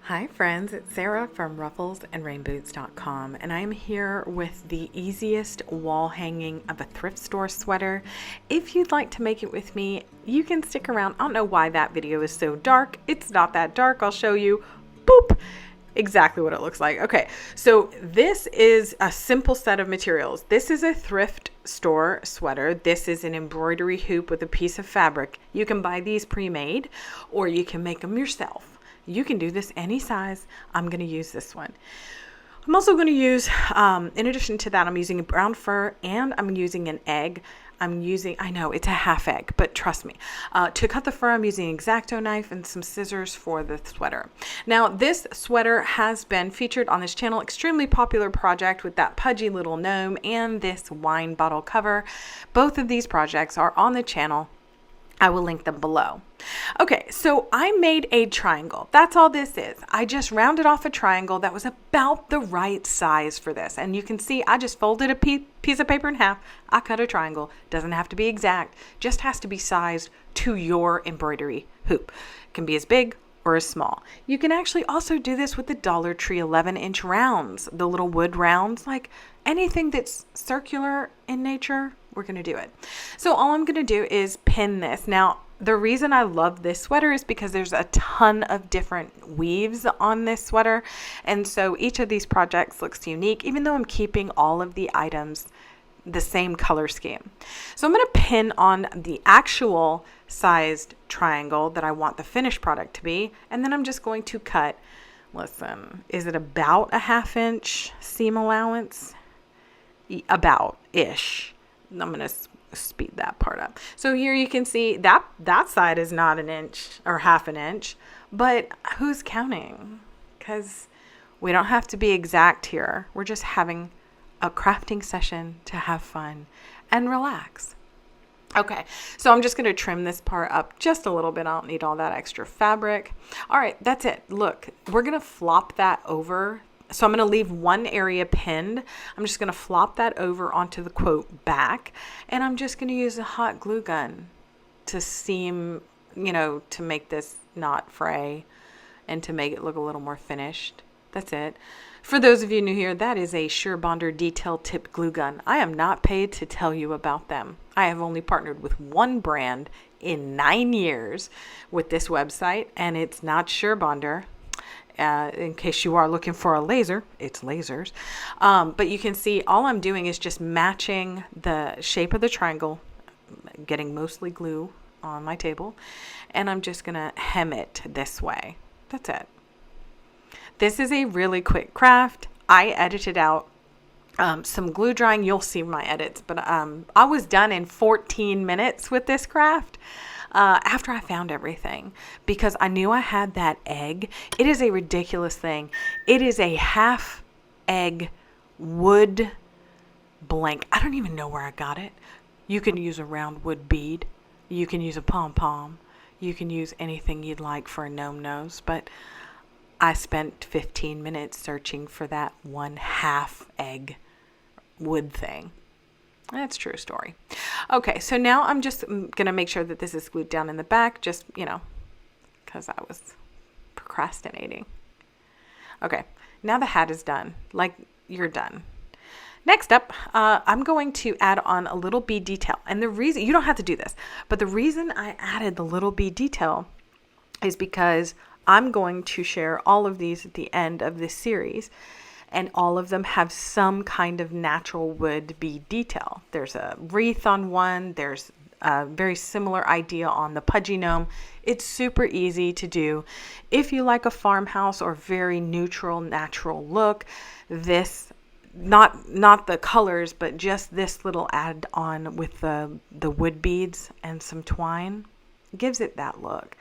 Hi friends, it's Sarah from Ruffles and Rainboots.com, and I'm here with the easiest wall hanging of a thrift store sweater. If you'd like to make it with me, you can stick around. I don't know why that video is so dark. It's not that dark. I'll show you. Boop! Exactly what it looks like. Okay, so this is a simple set of materials. This is a thrift store sweater. This is an embroidery hoop with a piece of fabric. You can buy these pre-made or you can make them yourself. You can do this any size. I'm going to use this one. I'm also going to use, in addition to that, I'm using a brown fur and I'm using an egg. I know it's a half egg, but trust me. To cut the fur, I'm using an X-Acto knife and some scissors for the sweater. Now, this sweater has been featured on this channel, extremely popular project with that pudgy little gnome and this wine bottle cover. Both of these projects are on the channel. I will link them below. Okay, so I made a triangle. That's all this is. I just rounded off a triangle that was about the right size for this. And you can see I just folded a piece of paper in half. I cut a triangle. Doesn't have to be exact. Just has to be sized to your embroidery hoop. It can be as big or as small. You can actually also do this with the Dollar Tree 11-inch rounds, the little wood rounds, like anything that's circular in nature, we're going to do it. So all I'm going to do is pin this. Now, the reason I love this sweater is because there's a ton of different weaves on this sweater. And so each of these projects looks unique, even though I'm keeping all of the items the same color scheme. So I'm going to pin on the actual sized triangle that I want the finished product to be. And then I'm just going to cut, listen, is it about a 1/2 inch seam allowance? About-ish. I'm going to speed that part up. So here you can see that side is not an inch or 1/2 inch, but who's counting? Because we don't have to be exact here. We're just having a crafting session to have fun and relax. Okay, so I'm just going to trim this part up just a little bit. I don't need all that extra fabric. All right, that's it. Look, we're going to flop that over. So I'm going to leave one area pinned. I'm just going to flop that over onto the quote back. And I'm just going to use a hot glue gun to seam, to make this not fray and to make it look a little more finished. That's it. For those of you new here, that is a SureBonder detail tip glue gun. I am not paid to tell you about them. I have only partnered with one brand in 9 years with this website, and it's not SureBonder. In case you are looking for a laser, it's lasers. But you can see all I'm doing is just matching the shape of the triangle, getting mostly glue on my table, and I'm just going to hem it this way. That's it. This is a really quick craft. I edited out some glue drying. You'll see my edits, but I was done in 14 minutes with this craft. After I found everything, because I knew I had that egg. It is a ridiculous thing. It is a 1/2 egg wood blank. I don't even know where I got it. You can use a round wood bead. You can use a pom-pom. You can use anything you'd like for a gnome nose, but I spent 15 minutes searching for that 1/2 egg wood thing. That's a true story. Okay, so now I'm just going to make sure that this is glued down in the back, just, because I was procrastinating. Okay, now the hat is done. Like, you're done. Next up, I'm going to add on a little bead detail. And the reason, you don't have to do this, but the reason I added the little bead detail is because I'm going to share all of these at the end of this series. And all of them have some kind of natural wood bead detail. There's a wreath on one. There's a very similar idea on the pudgy gnome. It's super easy to do. If you like a farmhouse or very neutral, natural look, this, not the colors, but just this little add-on with the wood beads and some twine gives it that look.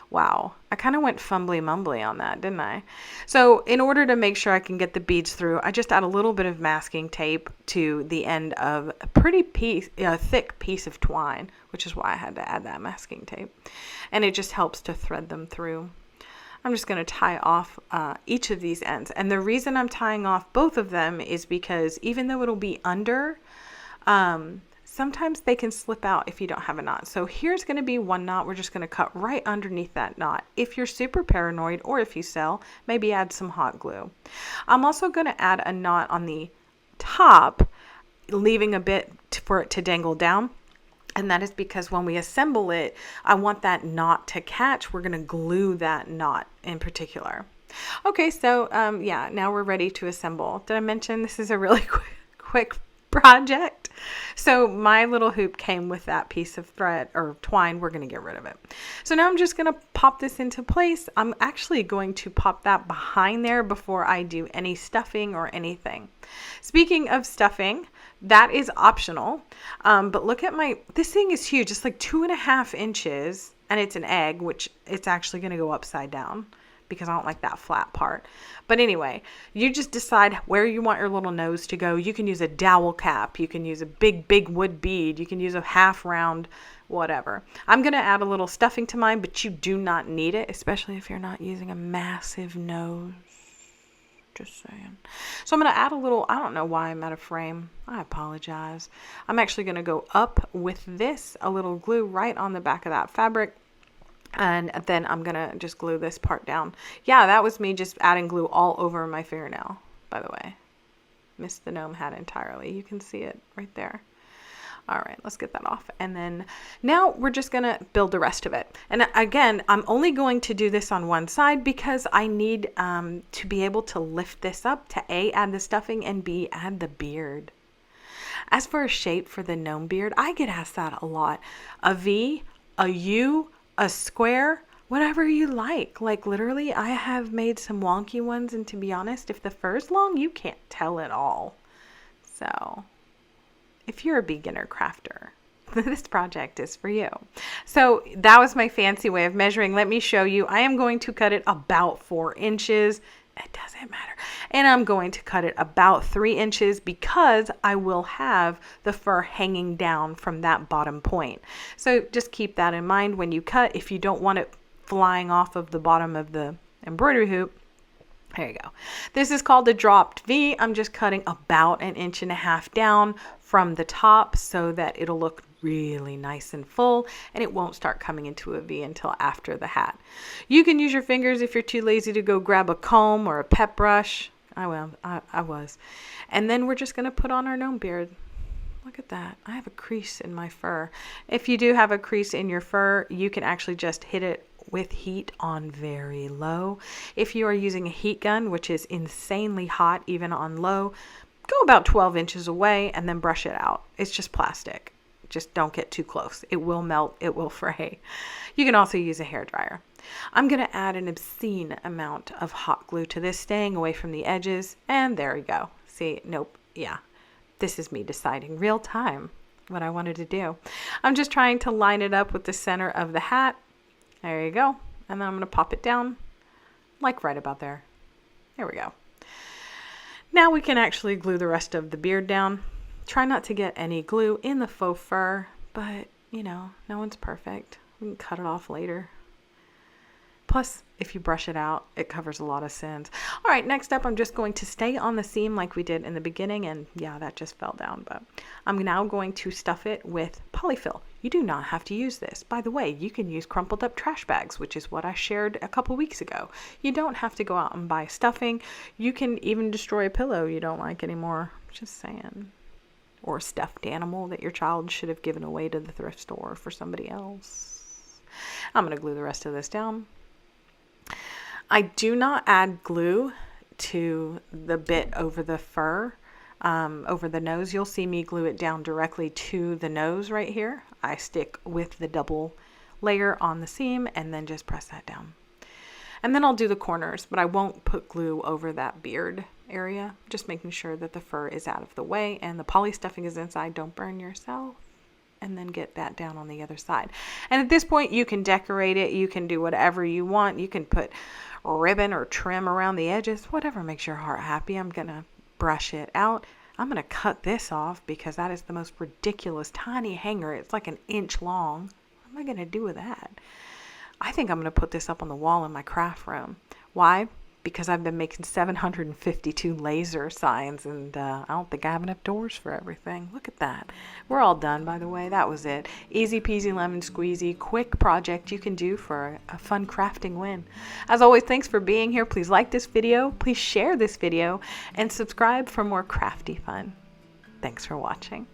Wow, I kind of went fumbly mumbly on that, didn't I? So in order to make sure I can get the beads through, I just add a little bit of masking tape to the end of a pretty thick piece of twine, which is why I had to add that masking tape. And it just helps to thread them through. I'm just going to tie off each of these ends. And the reason I'm tying off both of them is because even though it'll be under, sometimes they can slip out if you don't have a knot. So here's going to be one knot. We're just going to cut right underneath that knot. If you're super paranoid, or if you sell, maybe add some hot glue. I'm also going to add a knot on the top, leaving a bit for it to dangle down. And that is because when we assemble it, I want that knot to catch. We're going to glue that knot in particular. Okay, so yeah, now we're ready to assemble. Did I mention this is a really quick project? So my little hoop came with that piece of thread or twine. We're going to get rid of it. So now I'm just going to pop this into place. I'm actually going to pop that behind there before I do any stuffing or anything. Speaking of stuffing, that is optional. But look at this thing is huge. It's like 2.5 inches, and it's an egg, which it's actually going to go upside down because I don't like that flat part. But anyway, you just decide where you want your little nose to go. You can use a dowel cap. You can use a big wood bead. You can use a half round, whatever. I'm going to add a little stuffing to mine, but you do not need it, especially if you're not using a massive nose. Just saying. So I'm going to add a little, I don't know why I'm out of frame. I apologize. I'm actually going to go up with this, a little glue right on the back of that fabric. And then I'm going to just glue this part down. Yeah, that was me just adding glue all over my fingernail, by the way. Missed the gnome hat entirely. You can see it right there. All right, let's get that off. And then now we're just going to build the rest of it. And again, I'm only going to do this on one side because I need to be able to lift this up to A, add the stuffing, and B, add the beard. As for a shape for the gnome beard, I get asked that a lot. A V, a U, a square, whatever you like. Like literally, I have made some wonky ones, and to be honest, if the fur's long, you can't tell at all. So if you're a beginner crafter, this project is for you. So that was my fancy way of measuring. Let me show you. I am going to cut it about 4 inches. It doesn't matter. And I'm going to cut it about 3 inches because I will have the fur hanging down from that bottom point. So just keep that in mind when you cut. If you don't want it flying off of the bottom of the embroidery hoop, there you go. This is called a dropped V. I'm just cutting about 1.5 inches down from the top so that it'll look really nice and full, and it won't start coming into a V until after the hat. You can use your fingers if you're too lazy to go grab a comb or a pet brush. I was. And then we're just going to put on our gnome beard. Look at that. I have a crease in my fur. If you do have a crease in your fur, you can actually just hit it with heat on very low. If you are using a heat gun, which is insanely hot even on low, go about 12 inches away and then brush it out. It's just plastic. Just don't get too close. It will melt. It will fray. You can also use a hairdryer. I'm going to add an obscene amount of hot glue to this, staying away from the edges. And there we go. See, nope. Yeah. This is me deciding real time what I wanted to do. I'm just trying to line it up with the center of the hat. There you go. And then I'm going to pop it down like right about there. There we go. Now we can actually glue the rest of the beard down. Try not to get any glue in the faux fur, but you know, no one's perfect. We can cut it off later. Plus, if you brush it out, it covers a lot of sins. All right, next up, I'm just going to stay on the seam like we did in the beginning, and yeah, that just fell down, but I'm now going to stuff it with polyfill. You do not have to use this. By the way, you can use crumpled up trash bags, which is what I shared a couple weeks ago. You don't have to go out and buy stuffing. You can even destroy a pillow you don't like anymore. Just saying. Or a stuffed animal that your child should have given away to the thrift store for somebody else. I'm going to glue the rest of this down. I do not add glue to the bit over the fur, over the nose. You'll see me glue it down directly to the nose right here. I stick with the double layer on the seam and then just press that down. And then I'll do the corners, but I won't put glue over that beard area, just making sure that the fur is out of the way and the poly stuffing is inside. Don't burn yourself. And then get that down on the other side. And at this point, you can decorate it. You can do whatever you want. You can put ribbon or trim around the edges, whatever makes your heart happy. I'm going to brush it out. I'm going to cut this off because that is the most ridiculous tiny hanger. It's like 1 inch long. What am I going to do with that? I think I'm going to put this up on the wall in my craft room. Why? because I've been making 752 laser signs, and I don't think I have enough doors for everything. Look at that. We're all done, by the way. That was it. Easy peasy lemon squeezy, quick project you can do for a fun crafting win. As always, thanks for being here. Please like this video, please share this video, and subscribe for more crafty fun. Thanks for watching.